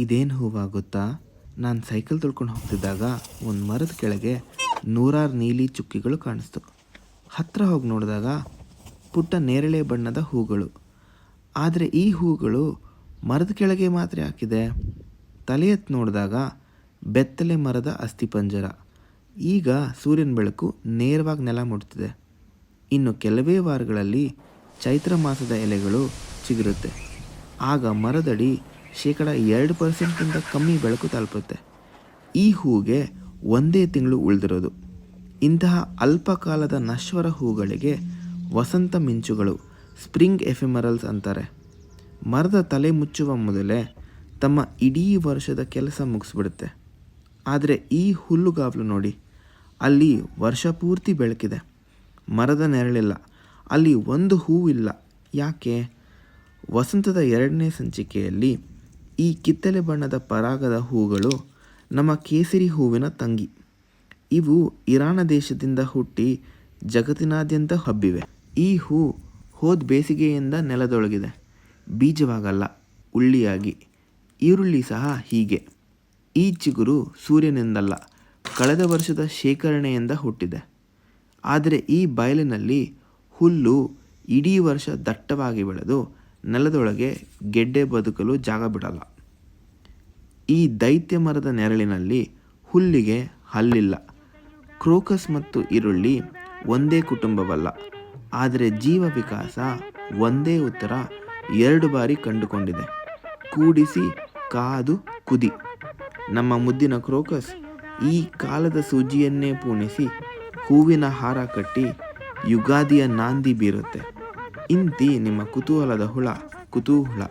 ಇದೇನು ಹೂವು ಗೊತ್ತಾ? ನಾನು ಸೈಕಲ್ ತುಳ್ಕೊಂಡು ಹೋಗ್ತಿದ್ದಾಗ ಒಂದು ಮರದ ಕೆಳಗೆ ನೂರಾರು ನೀಲಿ ಚುಕ್ಕಿಗಳು ಕಾಣಿಸ್ತು. ಹತ್ತಿರ ಹೋಗಿ ನೋಡಿದಾಗ ಪುಟ್ಟ ನೇರಳೆ ಬಣ್ಣದ ಹೂಗಳು. ಆದರೆ ಈ ಹೂಗಳು ಮರದ ಕೆಳಗೆ ಮಾತ್ರ ಹಾಕಿದೆ. ತಲೆ ಎತ್ತಿ ನೋಡಿದಾಗ ಬೆತ್ತಲೆ ಮರದ ಅಸ್ಥಿಪಂಜರ. ಈಗ ಸೂರ್ಯನ ಬೆಳಕು ನೇರವಾಗಿ ನೆಲ ಮುಟ್ತಿದೆ. ಇನ್ನು ಕೆಲವೇ ವಾರಗಳಲ್ಲಿ ಚೈತ್ರ ಮಾಸದ ಎಲೆಗಳು ಚಿಗುರುತ್ತೆ. ಆಗ ಮರದಡಿ 2% ಕಮ್ಮಿ ಬೆಳಕು ತಲುಪುತ್ತೆ. ಈ ಹೂಗೆ ಒಂದೇ ತಿಂಗಳು ಉಳಿದಿರೋದು. ಇಂತಹ ಅಲ್ಪಕಾಲದ ನಶ್ವರ ಹೂಗಳಿಗೆ ವಸಂತ ಮಿಂಚುಗಳು, ಸ್ಪ್ರಿಂಗ್ ಎಫೆಮರಲ್ಸ್ ಅಂತಾರೆ. ಮರದ ತಲೆ ಮುಚ್ಚುವ ಮೊದಲೇ ತಮ್ಮ ಇಡೀ ವರ್ಷದ ಕೆಲಸ ಮುಗಿಸ್ಬಿಡುತ್ತೆ. ಆದರೆ ಈ ಹುಲ್ಲುಗಾವಲು ನೋಡಿ, ಅಲ್ಲಿ ವರ್ಷ ಪೂರ್ತಿ ಬೆಳಕಿದೆ, ಮರದ ನೆರಳಿಲ್ಲ, ಅಲ್ಲಿ ಒಂದು ಹೂವಿಲ್ಲ. ಯಾಕೆ? ವಸಂತದ 2ನೇ ಸಂಚಿಕೆಯಲ್ಲಿ ಈ ಕಿತ್ತಳೆ ಬಣ್ಣದ ಪರಾಗದ ಹೂಗಳು ನಮ್ಮ ಕೇಸರಿ ಹೂವಿನ ತಂಗಿ. ಇವು ಇರಾನ ದೇಶದಿಂದ ಹುಟ್ಟಿ ಜಗತ್ತಿನಾದ್ಯಂತ ಹಬ್ಬಿವೆ. ಈ ಹೂ ಹೋದ ಬೇಸಿಗೆಯಿಂದ ನೆಲದೊಳಗಿದೆ, ಬೀಜವಾಗಲ್ಲ, ಉಳ್ಳಿಯಾಗಿ. ಈರುಳ್ಳಿ ಸಹ ಹೀಗೆ. ಈ ಚಿಗುರು ಸೂರ್ಯನಿಂದಲ್ಲ, ಕಳೆದ ವರ್ಷದ ಶೇಖರಣೆಯಿಂದ ಹುಟ್ಟಿದೆ. ಆದರೆ ಈ ಬಯಲಿನಲ್ಲಿ ಹುಲ್ಲು ಇಡೀ ವರ್ಷ ದಟ್ಟವಾಗಿ ಬೆಳೆದು ನೆಲದೊಳಗೆ ಗೆಡ್ಡೆ ಬದುಕಲು ಜಾಗ ಬಿಡಲ್ಲ. ಈ ದೈತ್ಯ ಮರದ ನೆರಳಿನಲ್ಲಿ ಹುಲ್ಲಿಗೆ ಹಲ್ಲಿಲ್ಲ. ಕ್ರೋಕಸ್ ಮತ್ತು ಈರುಳ್ಳಿ ಒಂದೇ ಕುಟುಂಬವಲ್ಲ, ಆದರೆ ಜೀವ ವಿಕಾಸ ಒಂದೇ ಉತ್ತರ 2 ಬಾರಿ ಕಂಡುಕೊಂಡಿದೆ. ಕೂಡಿಸಿ ಕಾದು ಕುದಿ. ನಮ್ಮ ಮುದ್ದಿನ ಕ್ರೋಕಸ್ ಈ ಕಾಲದ ಸೂಜಿಯನ್ನೇ ಪೂಣಿಸಿ ಹೂವಿನ ಹಾರ ಕಟ್ಟಿ ಯುಗಾದಿಯ ನಾಂದಿ ಬೀರುತ್ತೆ. ಇಂತಿ ನಿಮ್ಮ ಕುತೂಹಲದ ಹುಳ ಕುತೂಹಲ.